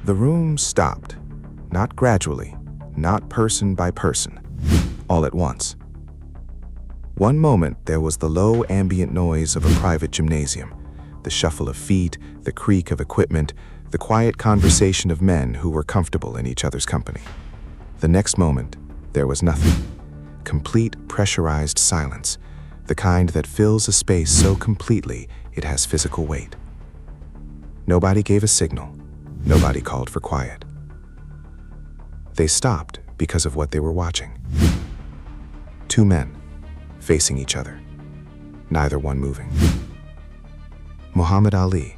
The room stopped, not gradually, not person by person, all at once. One moment there was the low ambient noise of a private gymnasium, the shuffle of feet, the creak of equipment, the quiet conversation of men who were comfortable in each other's company. The next moment, there was nothing. Complete pressurized silence, the kind that fills a space so completely it has physical weight. Nobody gave a signal. Nobody called for quiet. They stopped because of what they were watching. Two men, facing each other, neither one moving. Muhammad Ali,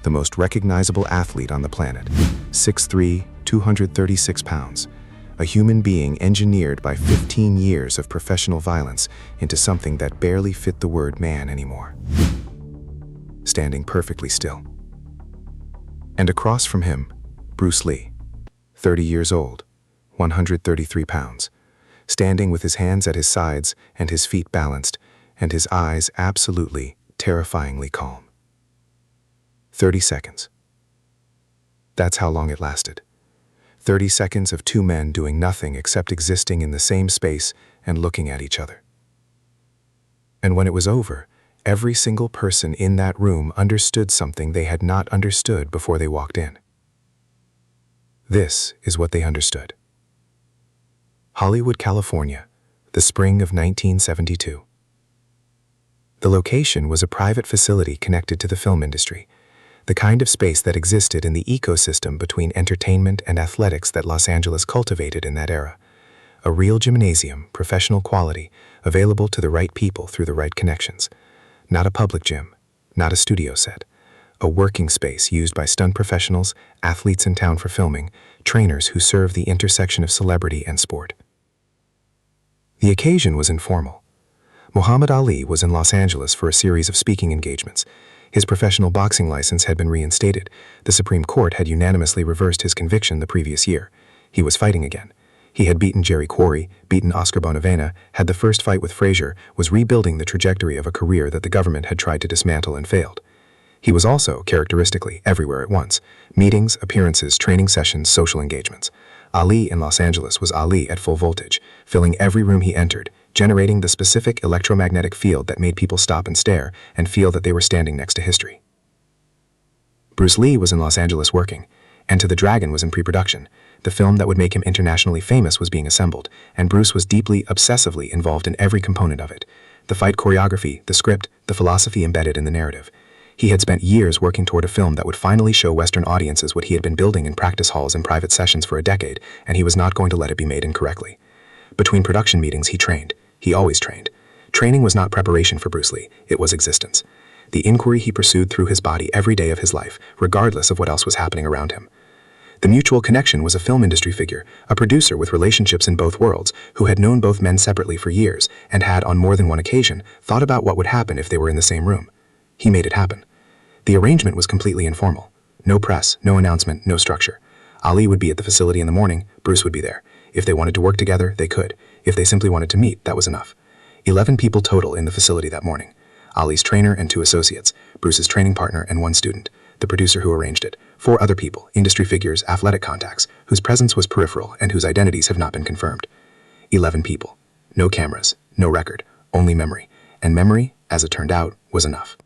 the most recognizable athlete on the planet, 6'3", 236 pounds, a human being engineered by 15 years of professional violence into something that barely fit the word man anymore. Standing perfectly still. And across from him, Bruce Lee, 30 years old, 133 pounds, standing with his hands at his sides and his feet balanced, and his eyes absolutely, terrifyingly calm. 30 seconds. That's how long it lasted. 30 seconds of two men doing nothing except existing in the same space and looking at each other. And when it was over, every single person in that room understood something they had not understood before they walked in. This is what they understood. Hollywood, California, the spring of 1972. The location was a private facility connected to the film industry, the kind of space that existed in the ecosystem between entertainment and athletics that Los Angeles cultivated in that era. A real gymnasium, professional quality, available to the right people through the right connections. Not a public gym, not a studio set. A working space used by stunt professionals, athletes in town for filming, trainers who serve the intersection of celebrity and sport. The occasion was informal. Muhammad Ali was in Los Angeles for a series of speaking engagements. His professional boxing license had been reinstated. The Supreme Court had unanimously reversed his conviction the previous year. He was fighting again. He had beaten Jerry Quarry, beaten Oscar Bonavena, had the first fight with Frazier, was rebuilding the trajectory of a career that the government had tried to dismantle and failed. He was also, characteristically, everywhere at once. Meetings, appearances, training sessions, social engagements. Ali in Los Angeles was Ali at full voltage, filling every room he entered, generating the specific electromagnetic field that made people stop and stare and feel that they were standing next to history. Bruce Lee was in Los Angeles working, and To the Dragon was in pre-production. The film that would make him internationally famous was being assembled, and Bruce was deeply, obsessively involved in every component of it. The fight choreography, the script, the philosophy embedded in the narrative. He had spent years working toward a film that would finally show Western audiences what he had been building in practice halls and private sessions for a decade, and he was not going to let it be made incorrectly. Between production meetings, he trained. He always trained. Training was not preparation for Bruce Lee, it was existence. The inquiry he pursued through his body every day of his life, regardless of what else was happening around him. The mutual connection was a film industry figure, a producer with relationships in both worlds, who had known both men separately for years, and had, on more than one occasion, thought about what would happen if they were in the same room. He made it happen. The arrangement was completely informal. No press, no announcement, no structure. Ali would be at the facility in the morning, Bruce would be there. If they wanted to work together, they could. If they simply wanted to meet, that was enough. 11 people total in the facility that morning. Ali's trainer and 2 associates, Bruce's training partner and 1 student, the producer who arranged it, 4 other people, industry figures, athletic contacts, whose presence was peripheral and whose identities have not been confirmed. 11 people. No cameras, no record, only memory. And memory, as it turned out, was enough.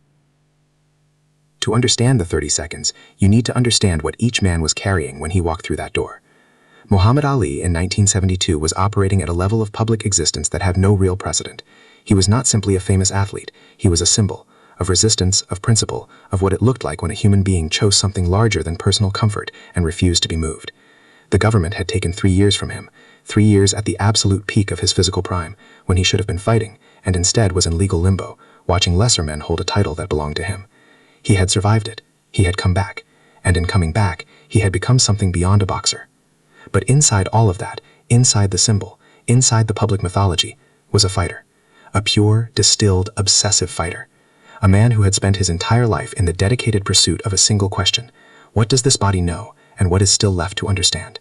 To understand the 30 seconds, you need to understand what each man was carrying when he walked through that door. Muhammad Ali in 1972 was operating at a level of public existence that had no real precedent. He was not simply a famous athlete, he was a symbol of resistance, of principle, of what it looked like when a human being chose something larger than personal comfort and refused to be moved. The government had taken 3 years from him, 3 years at the absolute peak of his physical prime, when he should have been fighting, and instead was in legal limbo, watching lesser men hold a title that belonged to him. He had survived it, he had come back, and in coming back, he had become something beyond a boxer. But inside all of that, inside the symbol, inside the public mythology, was a fighter. A pure, distilled, obsessive fighter. A man who had spent his entire life in the dedicated pursuit of a single question. What does this body know, and what is still left to understand?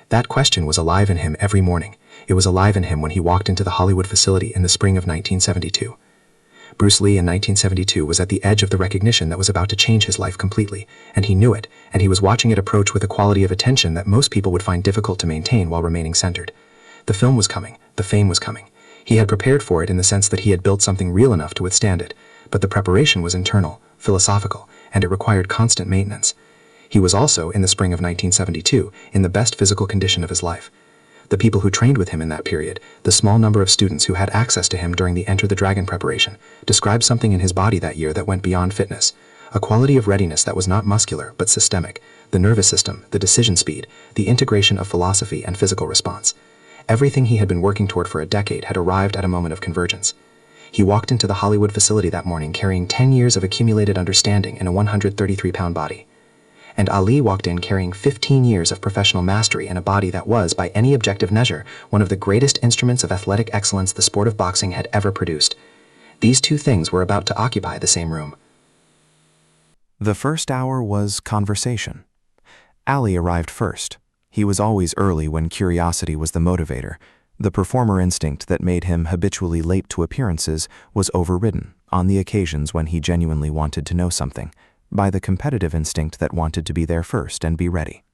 That question was alive in him every morning. It was alive in him when he walked into the Hollywood facility in the spring of 1972. Bruce Lee in 1972 was at the edge of the recognition that was about to change his life completely, and he knew it, and he was watching it approach with a quality of attention that most people would find difficult to maintain while remaining centered. The film was coming, the fame was coming. He had prepared for it in the sense that he had built something real enough to withstand it, but the preparation was internal, philosophical, and it required constant maintenance. He was also, in the spring of 1972, in the best physical condition of his life. The people who trained with him in that period, the small number of students who had access to him during the Enter the Dragon preparation, described something in his body that year that went beyond fitness, a quality of readiness that was not muscular but systemic, the nervous system, the decision speed, the integration of philosophy and physical response. Everything he had been working toward for a decade had arrived at a moment of convergence. He walked into the Hollywood facility that morning carrying 10 years of accumulated understanding in a 133-pound body. And Ali walked in carrying 15 years of professional mastery in a body that was, by any objective measure, one of the greatest instruments of athletic excellence the sport of boxing had ever produced. These two things were about to occupy the same room. The first hour was conversation. Ali arrived first. He was always early when curiosity was the motivator. The performer instinct that made him habitually late to appearances was overridden, on the occasions when he genuinely wanted to know something, by the competitive instinct that wanted to be there first and be ready.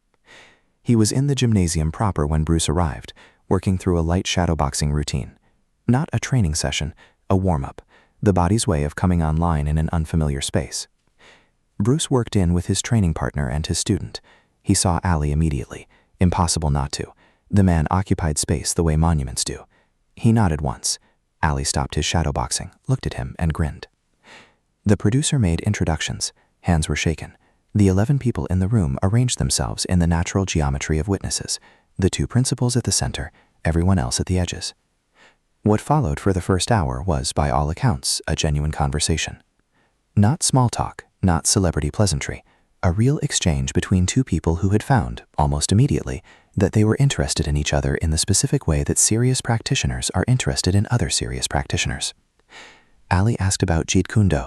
He was in the gymnasium proper when Bruce arrived, working through a light shadowboxing routine. Not a training session, a warm-up, the body's way of coming online in an unfamiliar space. Bruce worked in with his training partner and his student. He saw Ali immediately. Impossible not to. The man occupied space the way monuments do. He nodded once. Ali stopped his shadowboxing, looked at him, and grinned. The producer made introductions. Hands were shaken. The 11 people in the room arranged themselves in the natural geometry of witnesses, the two principals at the center, everyone else at the edges. What followed for the first hour was, by all accounts, a genuine conversation. Not small talk, not celebrity pleasantry, a real exchange between two people who had found, almost immediately, that they were interested in each other in the specific way that serious practitioners are interested in other serious practitioners. Ali asked about Jeet Kune Do,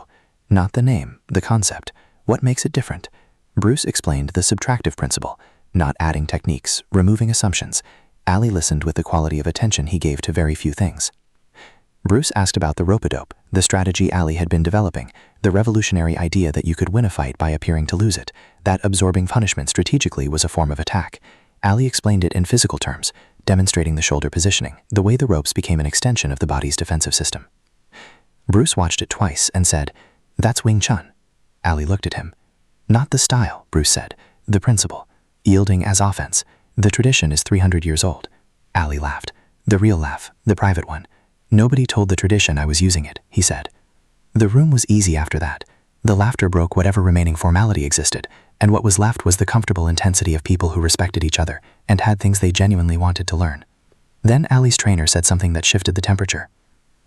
not the name, the concept. What makes it different? Bruce explained the subtractive principle, not adding techniques, removing assumptions. Ali listened with the quality of attention he gave to very few things. Bruce asked about the rope-a-dope, the strategy Ali had been developing, the revolutionary idea that you could win a fight by appearing to lose it, that absorbing punishment strategically was a form of attack. Ali explained it in physical terms, demonstrating the shoulder positioning, the way the ropes became an extension of the body's defensive system. Bruce watched it twice and said, "That's Wing Chun." Ali looked at him. "Not the style," Bruce said, "the principle. Yielding as offense. The tradition is 300 years old." Ali laughed. The real laugh, the private one. "Nobody told the tradition I was using it," he said. The room was easy after that. The laughter broke whatever remaining formality existed, and what was left was the comfortable intensity of people who respected each other and had things they genuinely wanted to learn. Then Ali's trainer said something that shifted the temperature.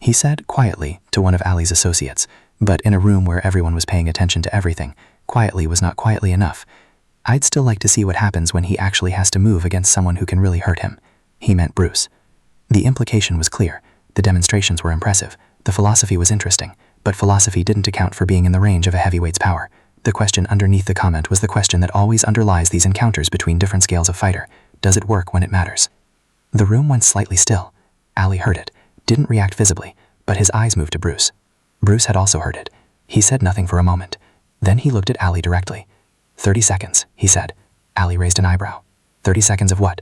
He said, quietly, to one of Ali's associates, but in a room where everyone was paying attention to everything, quietly was not quietly enough. "I'd still like to see what happens when he actually has to move against someone who can really hurt him." He meant Bruce. The implication was clear. The demonstrations were impressive. The philosophy was interesting, but philosophy didn't account for being in the range of a heavyweight's power. The question underneath the comment was the question that always underlies these encounters between different scales of fighter. Does it work when it matters? The room went slightly still. Ali heard it, didn't react visibly, but his eyes moved to Bruce. Bruce had also heard it. He said nothing for a moment. Then he looked at Ali directly. 30 seconds, he said. Ali raised an eyebrow. 30 seconds of what?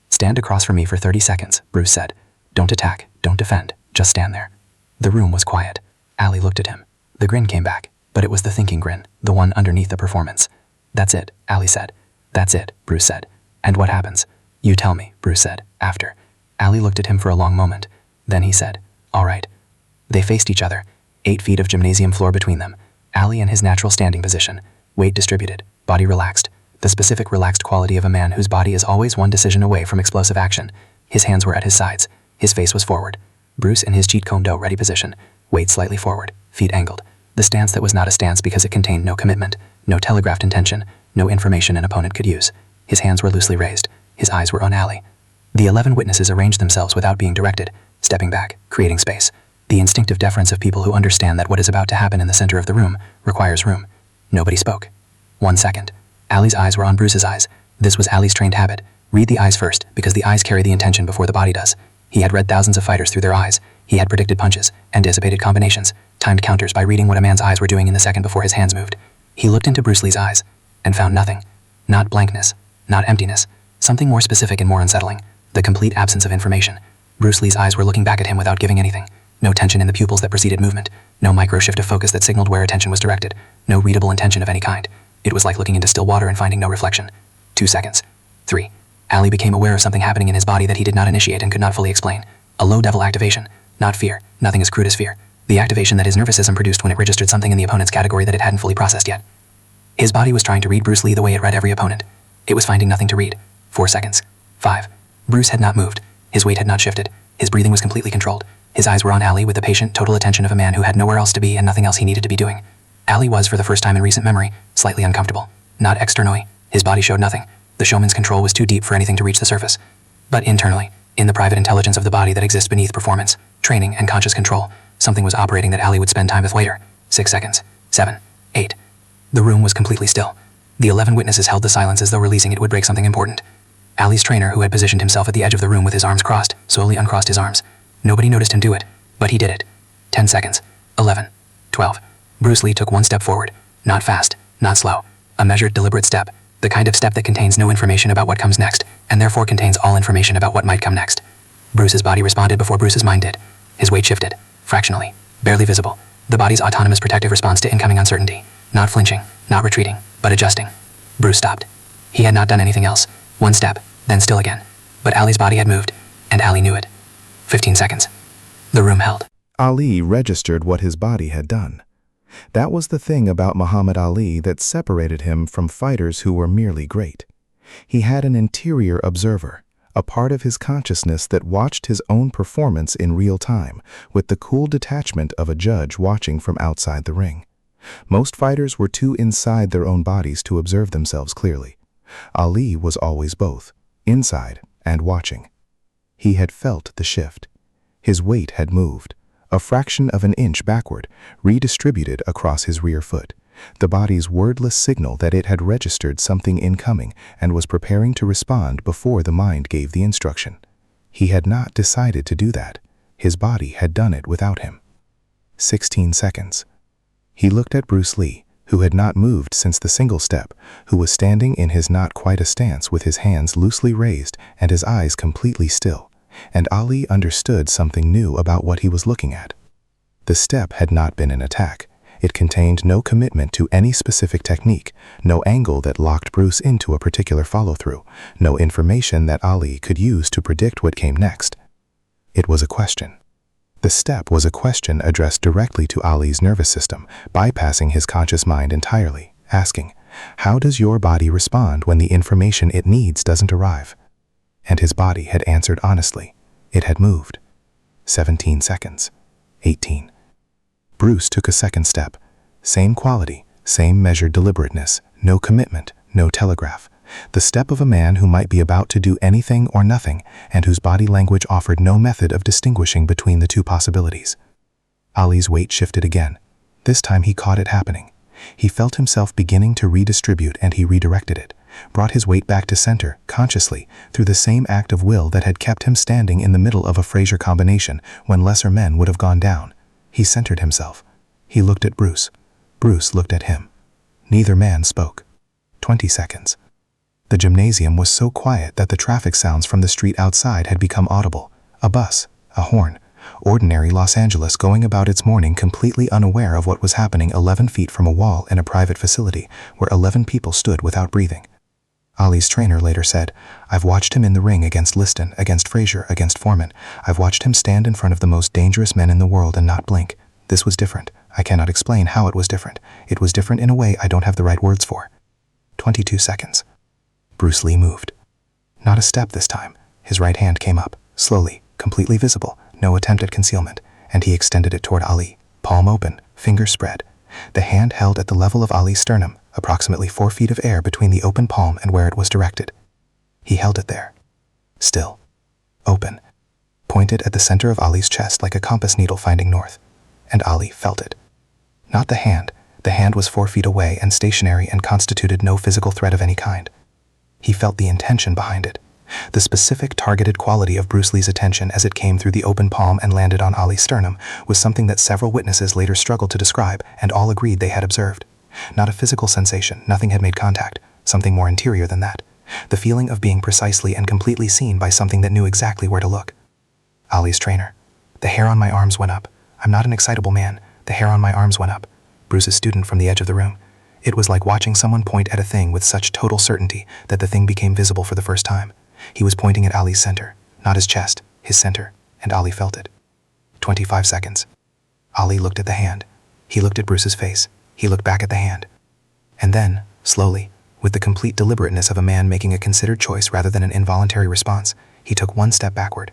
"Stand across from me for 30 seconds, Bruce said. "Don't attack, don't defend, just stand there." The room was quiet. Ali looked at him. The grin came back, but it was the thinking grin, the one underneath the performance. "That's it," Ali said. "That's it," Bruce said. "And what happens?" "You tell me," Bruce said, after. Ali looked at him for a long moment. Then he said, "All right." They faced each other, 8 feet of gymnasium floor between them. Ali in his natural standing position, weight distributed, body relaxed, the specific relaxed quality of a man whose body is always one decision away from explosive action. His hands were at his sides. His face was forward. Bruce in his Jeet Kune Do ready position, weight slightly forward, feet angled. The stance that was not a stance because it contained no commitment, no telegraphed intention, no information an opponent could use. His hands were loosely raised. His eyes were on Ali. The 11 witnesses arranged themselves without being directed, stepping back, creating space. The instinctive deference of people who understand that what is about to happen in the center of the room requires room. Nobody spoke. 1 second. Ali's eyes were on Bruce's eyes. This was Ali's trained habit. Read the eyes first, because the eyes carry the intention before the body does. He had read thousands of fighters through their eyes. He had predicted punches, anticipated combinations, timed counters by reading what a man's eyes were doing in the second before his hands moved. He looked into Bruce Lee's eyes and found nothing. Not blankness, not emptiness, something more specific and more unsettling, the complete absence of information. Bruce Lee's eyes were looking back at him without giving anything. No tension in the pupils that preceded movement, no micro shift of focus that signaled where attention was directed, no readable intention of any kind. It was like looking into still water and finding no reflection. 2 seconds. 3. Ali became aware of something happening in his body that he did not initiate and could not fully explain. A low-level activation, not fear, nothing as crude as fear. The activation that his nervous system produced when it registered something in the opponent's category that it hadn't fully processed yet. His body was trying to read Bruce Lee the way it read every opponent. It was finding nothing to read. 4 seconds. 5. Bruce had not moved. His weight had not shifted. His breathing was completely controlled. His eyes were on Ali with the patient, total attention of a man who had nowhere else to be and nothing else he needed to be doing. Ali was, for the first time in recent memory, slightly uncomfortable. Not externally. His body showed nothing. The showman's control was too deep for anything to reach the surface. But internally, in the private intelligence of the body that exists beneath performance, training, and conscious control, something was operating that Ali would spend time with later. 6 seconds. 7. 8. The room was completely still. The 11 witnesses held the silence as though releasing it would break something important. Ali's trainer, who had positioned himself at the edge of the room with his arms crossed, slowly uncrossed his arms. Nobody noticed him do it, but he did it. 10 seconds. 11. 12. Bruce Lee took one step forward. Not fast, not slow. A measured, deliberate step. The kind of step that contains no information about what comes next, and therefore contains all information about what might come next. Bruce's body responded before Bruce's mind did. His weight shifted, fractionally, barely visible. The body's autonomous protective response to incoming uncertainty. Not flinching, not retreating, but adjusting. Bruce stopped. He had not done anything else. One step, then still again. But Ali's body had moved, and Ali knew it. 15 seconds. The room held. Ali registered what his body had done. That was the thing about Muhammad Ali that separated him from fighters who were merely great. He had an interior observer, a part of his consciousness that watched his own performance in real time, with the cool detachment of a judge watching from outside the ring. Most fighters were too inside their own bodies to observe themselves clearly. Ali was always both, inside and watching. He had felt the shift. His weight had moved, a fraction of an inch backward, redistributed across his rear foot, the body's wordless signal that it had registered something incoming and was preparing to respond before the mind gave the instruction. He had not decided to do that. His body had done it without him. 16 seconds. He looked at Bruce Lee, who had not moved since the single step, who was standing in his not quite a stance with his hands loosely raised and his eyes completely still. And Ali understood something new about what he was looking at. The step had not been an attack. It contained no commitment to any specific technique, no angle that locked Bruce into a particular follow-through, no information that Ali could use to predict what came next. It was a question. The step was a question addressed directly to Ali's nervous system, bypassing his conscious mind entirely, asking, "How does your body respond when the information it needs doesn't arrive?" And his body had answered honestly. It had moved. 17 seconds. 18. Bruce took a second step. Same quality, same measured deliberateness, no commitment, no telegraph. The step of a man who might be about to do anything or nothing, and whose body language offered no method of distinguishing between the two possibilities. Ali's weight shifted again. This time he caught it happening. He felt himself beginning to redistribute, and he redirected it, brought his weight back to center, consciously, through the same act of will that had kept him standing in the middle of a Fraser combination when lesser men would have gone down. He centered himself. He looked at Bruce. Bruce looked at him. Neither man spoke. 20 seconds. The gymnasium was so quiet that the traffic sounds from the street outside had become audible. A bus, a horn. Ordinary Los Angeles going about its morning completely unaware of what was happening 11 feet from a wall in a private facility where 11 people stood without breathing. Ali's trainer later said, "I've watched him in the ring against Liston, against Frazier, against Foreman. I've watched him stand in front of the most dangerous men in the world and not blink. This was different. I cannot explain how it was different. It was different in a way I don't have the right words for." 22 seconds. Bruce Lee moved. Not a step this time. His right hand came up, slowly, completely visible, no attempt at concealment, and he extended it toward Ali, palm open, fingers spread. The hand held at the level of Ali's sternum, approximately 4 feet of air between the open palm and where it was directed. He held it there. Still. Open. Pointed at the center of Ali's chest like a compass needle finding north. And Ali felt it. Not the hand. The hand was 4 feet away and stationary and constituted no physical threat of any kind. He felt the intention behind it. The specific targeted quality of Bruce Lee's attention as it came through the open palm and landed on Ali's sternum was something that several witnesses later struggled to describe and all agreed they had observed. Not a physical sensation, nothing had made contact, something more interior than that. The feeling of being precisely and completely seen by something that knew exactly where to look. Ali's trainer. The hair on my arms went up. I'm not an excitable man. The hair on my arms went up. Bruce's student from the edge of the room. It was like watching someone point at a thing with such total certainty that the thing became visible for the first time. He was pointing at Ali's center, not his chest, his center, and Ali felt it. 25 seconds. Ali looked at the hand. He looked at Bruce's face. He looked back at the hand. And then, slowly, with the complete deliberateness of a man making a considered choice rather than an involuntary response, he took one step backward.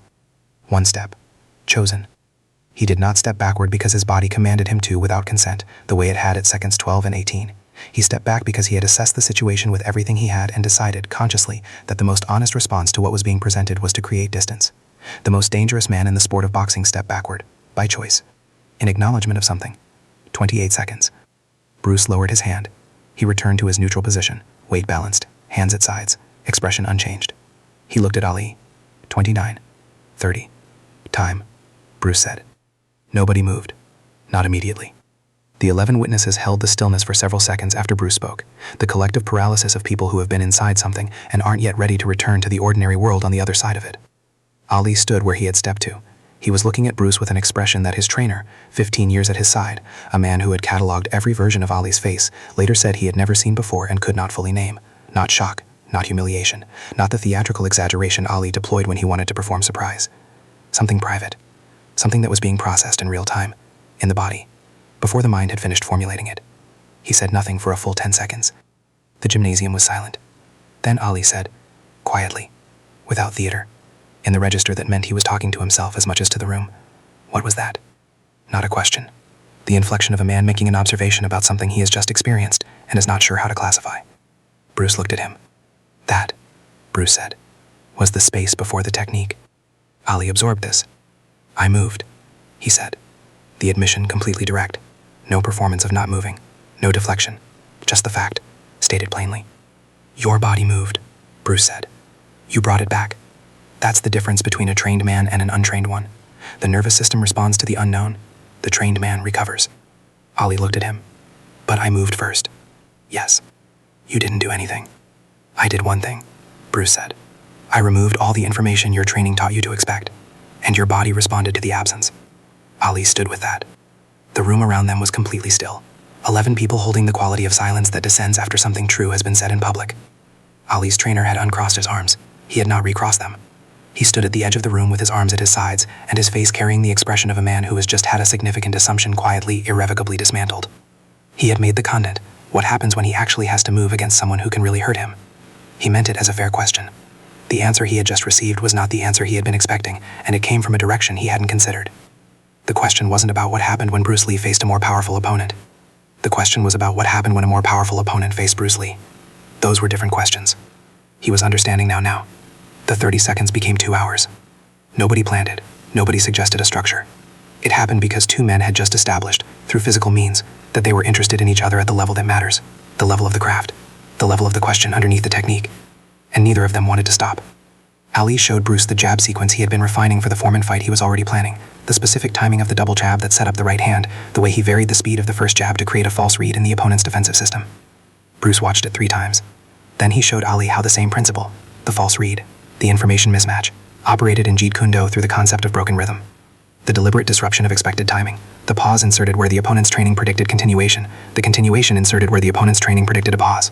One step. Chosen. He did not step backward because his body commanded him to without consent, the way it had at seconds 12 and 18. He stepped back because he had assessed the situation with everything he had and decided, consciously, that the most honest response to what was being presented was to create distance. The most dangerous man in the sport of boxing stepped backward, by choice. In acknowledgement of something. 28 seconds. Bruce lowered his hand. He returned to his neutral position, weight balanced, hands at sides, expression unchanged. He looked at Ali. 29. 30. Time. Bruce said. Nobody moved. Not immediately. The 11 witnesses held the stillness for several seconds after Bruce spoke, the collective paralysis of people who have been inside something and aren't yet ready to return to the ordinary world on the other side of it. Ali stood where he had stepped to. He was looking at Bruce with an expression that his trainer, 15 years at his side, a man who had catalogued every version of Ali's face, later said he had never seen before and could not fully name. Not shock, not humiliation, not the theatrical exaggeration Ali deployed when he wanted to perform surprise. Something private. Something that was being processed in real time, in the body, before the mind had finished formulating it. He said nothing for a full 10 seconds. The gymnasium was silent. Then Ali said, quietly, without theater, in the register that meant he was talking to himself as much as to the room. What was that? Not a question. The inflection of a man making an observation about something he has just experienced and is not sure how to classify. Bruce looked at him. That, Bruce said, was the space before the technique. Ali absorbed this. I moved, he said. The admission completely direct. No performance of not moving. No deflection. Just the fact, stated plainly. Your body moved, Bruce said. You brought it back. That's the difference between a trained man and an untrained one. The nervous system responds to the unknown. The trained man recovers. Ali looked at him. But I moved first. Yes. You didn't do anything. I did one thing, Bruce said. I removed all the information your training taught you to expect, and your body responded to the absence. Ali stood with that. The room around them was completely still. 11 people holding the quality of silence that descends after something true has been said in public. Ali's trainer had uncrossed his arms. He had not recrossed them. He stood at the edge of the room with his arms at his sides and his face carrying the expression of a man who has just had a significant assumption quietly, irrevocably dismantled. He had made the content, what happens when he actually has to move against someone who can really hurt him. He meant it as a fair question. The answer he had just received was not the answer he had been expecting, and it came from a direction he hadn't considered. The question wasn't about what happened when Bruce Lee faced a more powerful opponent. The question was about what happened when a more powerful opponent faced Bruce Lee. Those were different questions. He was understanding now. The 30 seconds became 2 hours. Nobody planned it. Nobody suggested a structure. It happened because two men had just established, through physical means, that they were interested in each other at the level that matters, the level of the craft, the level of the question underneath the technique. And neither of them wanted to stop. Ali showed Bruce the jab sequence he had been refining for the Foreman fight he was already planning, the specific timing of the double jab that set up the right hand, the way he varied the speed of the first jab to create a false read in the opponent's defensive system. Bruce watched it 3 times. Then he showed Ali how the same principle, the false read, the information mismatch, operated in Jeet Kune Do through the concept of broken rhythm. The deliberate disruption of expected timing, the pause inserted where the opponent's training predicted continuation, the continuation inserted where the opponent's training predicted a pause.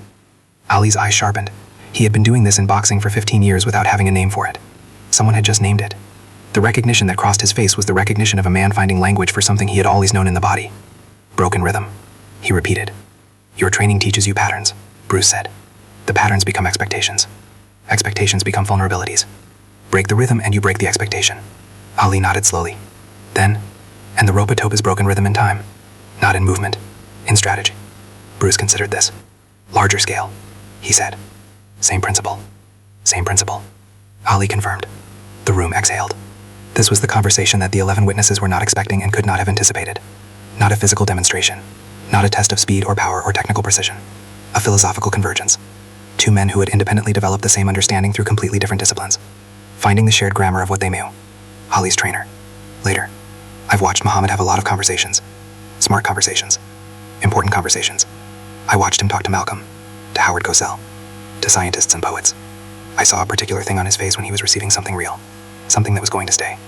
Ali's eyes sharpened. He had been doing this in boxing for 15 years without having a name for it. Someone had just named it. The recognition that crossed his face was the recognition of a man finding language for something he had always known in the body. Broken rhythm, he repeated. Your training teaches you patterns, Bruce said. The patterns become expectations. Expectations become vulnerabilities. Break the rhythm and you break the expectation. Ali nodded slowly. Then, and the rope-a-tope is broken rhythm in time, not in movement, in strategy. Bruce considered this. Larger scale, he said. Same principle. Same principle. Ali confirmed. The room exhaled. This was the conversation that the 11 witnesses were not expecting and could not have anticipated. Not a physical demonstration. Not a test of speed or power or technical precision. A philosophical convergence. Two men who had independently developed the same understanding through completely different disciplines. Finding the shared grammar of what they knew. Ali's trainer. Later. I've watched Muhammad have a lot of conversations. Smart conversations. Important conversations. I watched him talk to Malcolm, to Howard Cosell, to scientists and poets. I saw a particular thing on his face when he was receiving something real, something that was going to stay.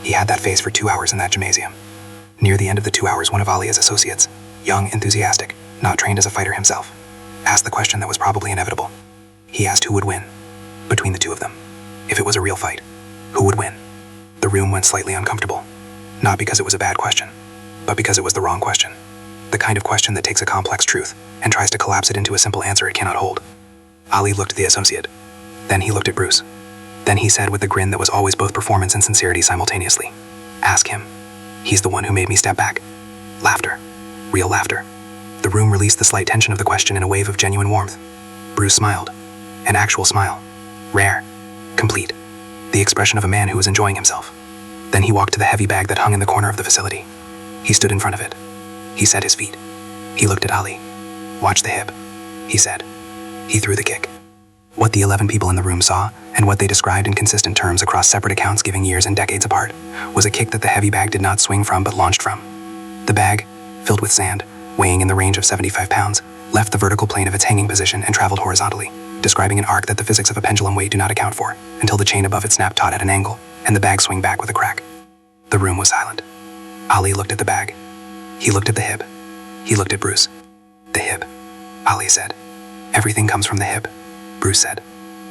He had that face for 2 hours in that gymnasium. Near the end of the 2 hours, one of Ali's associates, young, enthusiastic, not trained as a fighter himself, asked the question that was probably inevitable. He asked who would win, between the two of them. If it was a real fight, who would win? The room went slightly uncomfortable. Not because it was a bad question, but because it was the wrong question. The kind of question that takes a complex truth and tries to collapse it into a simple answer it cannot hold. Ali looked at the associate. Then he looked at Bruce. Then he said with a grin that was always both performance and sincerity simultaneously, "Ask him. He's the one who made me step back." Laughter. Real laughter. The room released the slight tension of the question in a wave of genuine warmth. Bruce smiled. An actual smile. Rare. Complete. The expression of a man who was enjoying himself. Then he walked to the heavy bag that hung in the corner of the facility. He stood in front of it. He set his feet. He looked at Ali. "Watch the hip," he said. He threw the kick. What the 11 people in the room saw, and what they described in consistent terms across separate accounts giving years and decades apart, was a kick that the heavy bag did not swing from but launched from. The bag, filled with sand, weighing in the range of 75 pounds, left the vertical plane of its hanging position and traveled horizontally, describing an arc that the physics of a pendulum weight do not account for, until the chain above it snapped taut at an angle, and the bag swung back with a crack. The room was silent. Ali looked at the bag. He looked at the hip. He looked at Bruce. "The hip," Ali said. "Everything comes from the hip," Bruce said.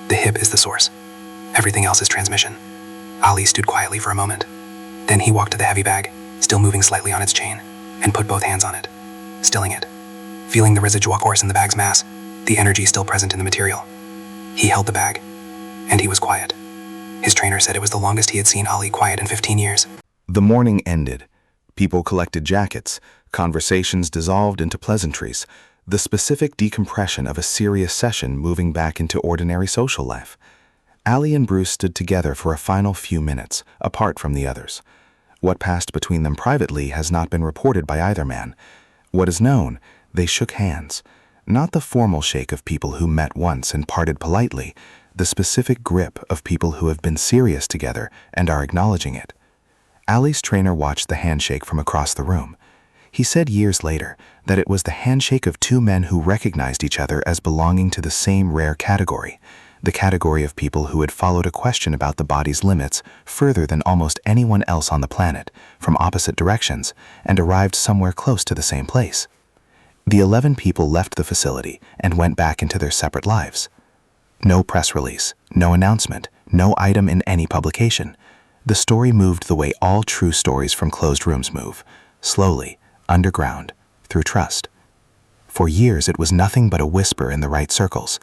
"The hip is the source. Everything else is transmission." Ali stood quietly for a moment. Then he walked to the heavy bag, still moving slightly on its chain, and put both hands on it, stilling it, feeling the residual force in the bag's mass, the energy still present in the material. He held the bag, and he was quiet. His trainer said it was the longest he had seen Ali quiet in 15 years. The morning ended. People collected jackets. Conversations dissolved into pleasantries. The specific decompression of a serious session moving back into ordinary social life. Ali and Bruce stood together for a final few minutes, apart from the others. What passed between them privately has not been reported by either man. What is known, they shook hands. Not the formal shake of people who met once and parted politely, the specific grip of people who have been serious together and are acknowledging it. Ali's trainer watched the handshake from across the room. He said years later that it was the handshake of two men who recognized each other as belonging to the same rare category, the category of people who had followed a question about the body's limits further than almost anyone else on the planet, from opposite directions, and arrived somewhere close to the same place. The 11 people left the facility and went back into their separate lives. No press release, no announcement, no item in any publication. The story moved the way all true stories from closed rooms move, slowly, underground, through trust. For years it was nothing but a whisper in the right circles.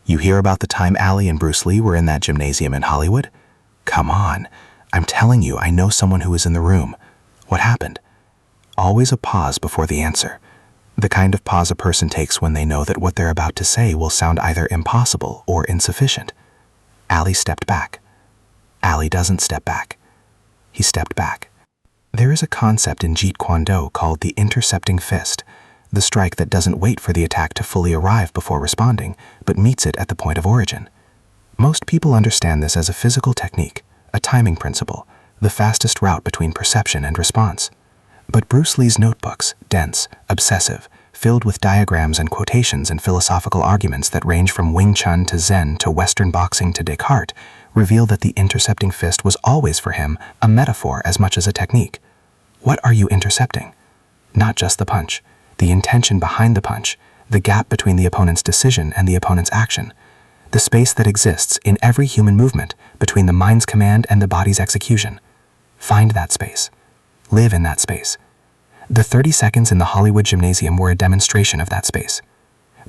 You hear about the time Ali and Bruce Lee were in that gymnasium in Hollywood? Come on, I'm telling you, I know someone who was in the room. What happened? Always a pause before the answer. The kind of pause a person takes when they know that what they're about to say will sound either impossible or insufficient. Ali stepped back. Ali doesn't step back. He stepped back. There is a concept in Jeet Kune Do called the intercepting fist, the strike that doesn't wait for the attack to fully arrive before responding, but meets it at the point of origin. Most people understand this as a physical technique, a timing principle, the fastest route between perception and response. But Bruce Lee's notebooks, dense, obsessive, filled with diagrams and quotations and philosophical arguments that range from Wing Chun to Zen to Western boxing to Descartes, reveal that the intercepting fist was always for him a metaphor as much as a technique. What are you intercepting? Not just the punch, the intention behind the punch, the gap between the opponent's decision and the opponent's action, the space that exists in every human movement between the mind's command and the body's execution. Find that space. Live in that space. The 30 seconds in the Hollywood gymnasium were a demonstration of that space.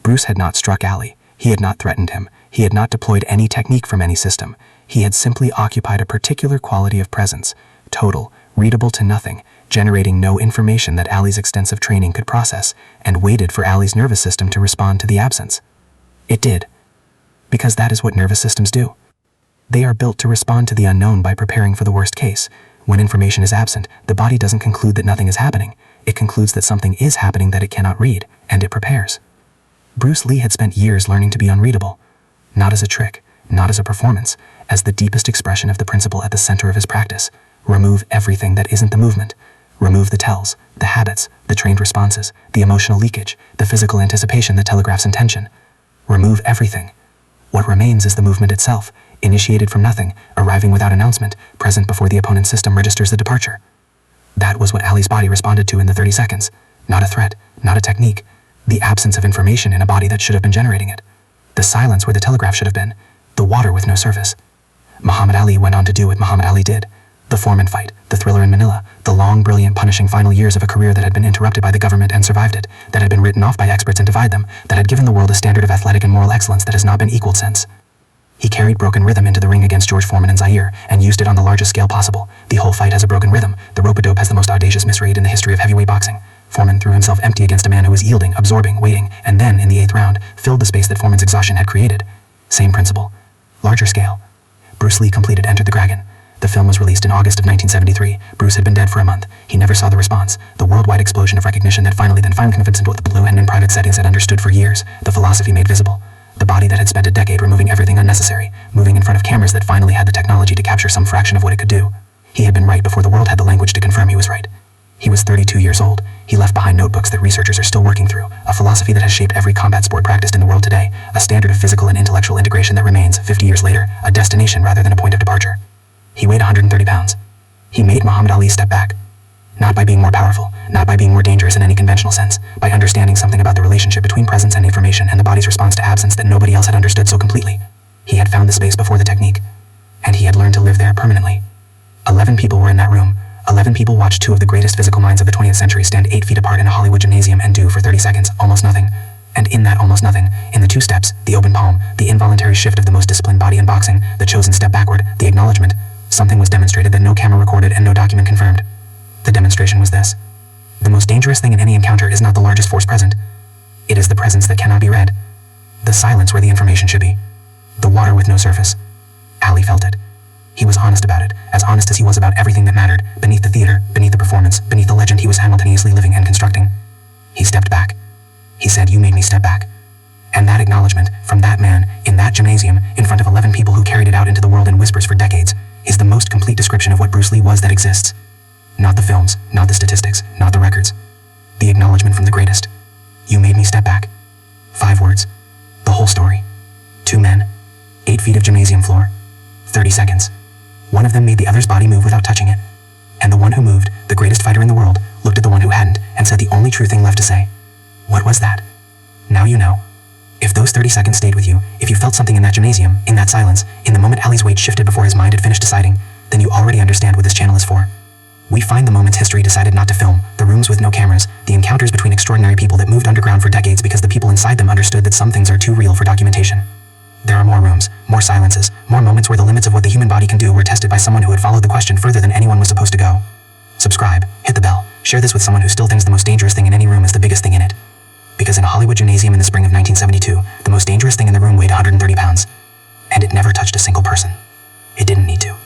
Bruce had not struck Ali. He had not threatened him. He had not deployed any technique from any system. He had simply occupied a particular quality of presence, total, readable to nothing, generating no information that Ali's extensive training could process, and waited for Ali's nervous system to respond to the absence. It did. Because that is what nervous systems do. They are built to respond to the unknown by preparing for the worst case. When information is absent, the body doesn't conclude that nothing is happening. It concludes that something is happening that it cannot read, and it prepares. Bruce Lee had spent years learning to be unreadable, not as a trick, not as a performance, as the deepest expression of the principle at the center of his practice. Remove everything that isn't the movement. Remove the tells, the habits, the trained responses, the emotional leakage, the physical anticipation that telegraphs intention. Remove everything. What remains is the movement itself, initiated from nothing, arriving without announcement, present before the opponent's system registers the departure. That was what Ali's body responded to in the 30 seconds. Not a threat, not a technique. The absence of information in a body that should have been generating it. The silence where the telegraph should have been. The water with no surface. Muhammad Ali went on to do what Muhammad Ali did. The Foreman fight, the thriller in Manila, the long, brilliant, punishing final years of a career that had been interrupted by the government and survived it, that had been written off by experts and defied them, that had given the world a standard of athletic and moral excellence that has not been equaled since. He carried broken rhythm into the ring against George Foreman and Zaire, and used it on the largest scale possible. The whole fight has a broken rhythm. The rope-a-dope has the most audacious misread in the history of heavyweight boxing. Foreman threw himself empty against a man who was yielding, absorbing, waiting, and then, in the 8th round, filled the space that Foreman's exhaustion had created. Same principle. Larger scale. Bruce Lee completed Enter the Dragon. The film was released in August of 1973. Bruce had been dead for a month. He never saw the response. The worldwide explosion of recognition that finally convinced him what the blue and in private settings had understood for years. The philosophy made visible. The body that had spent a decade removing everything unnecessary, moving in front of cameras that finally had the technology to capture some fraction of what it could do. He had been right before the world had the language to confirm he was right. He was 32 years old. He left behind notebooks that researchers are still working through, a philosophy that has shaped every combat sport practiced in the world today, a standard of physical and intellectual integration that remains, 50 years later, a destination rather than a point of departure. He weighed 130 pounds. He made Muhammad Ali step back. Not by being more powerful, not by being more dangerous in any conventional sense, by understanding something about the relationship between presence and information and the body's response to absence that nobody else had understood so completely. He had found the space before the technique, and he had learned to live there permanently. 11 people were in that room. 11 people watched two of the greatest physical minds of the 20th century stand 8 feet apart in a Hollywood gymnasium and do, for 30 seconds, almost nothing. And in that almost nothing, in the 2 steps, the open palm, the involuntary shift of the most disciplined body in boxing, the chosen step backward, the acknowledgement, something was demonstrated that no camera recorded and no document confirmed. The demonstration was this. The most dangerous thing in any encounter is not the largest force present. It is the presence that cannot be read. The silence where the information should be. The water with no surface. Ali felt it. He was honest about it, as honest as he was about everything that mattered, beneath the theater, beneath the performance, beneath the legend he was simultaneously living and constructing. He stepped back. He said, "You made me step back." And that acknowledgement, from that man, in that gymnasium, in front of 11 people who carried it out into the world in whispers for decades, is the most complete description of what Bruce Lee was that exists. Not the films, not the statistics, not the records. The acknowledgement from the greatest. You made me step back. 5 words. The whole story. 2 men. 8 feet of gymnasium floor. 30 seconds. One of them made the other's body move without touching it. And the one who moved, the greatest fighter in the world, looked at the one who hadn't, and said the only true thing left to say. What was that? Now you know. If those 30 seconds stayed with you, if you felt something in that gymnasium, in that silence, in the moment Ali's weight shifted before his mind had finished deciding, then you already understand what this channel is for. We find the moments history decided not to film, the rooms with no cameras, the encounters between extraordinary people that moved underground for decades because the people inside them understood that some things are too real for documentation. There are more rooms, more silences, more moments where the limits of what the human body can do were tested by someone who had followed the question further than anyone was supposed to go. Subscribe, hit the bell, share this with someone who still thinks the most dangerous thing in any room is the biggest thing in it. Because in a Hollywood gymnasium in the spring of 1972, the most dangerous thing in the room weighed 130 pounds. And it never touched a single person. It didn't need to.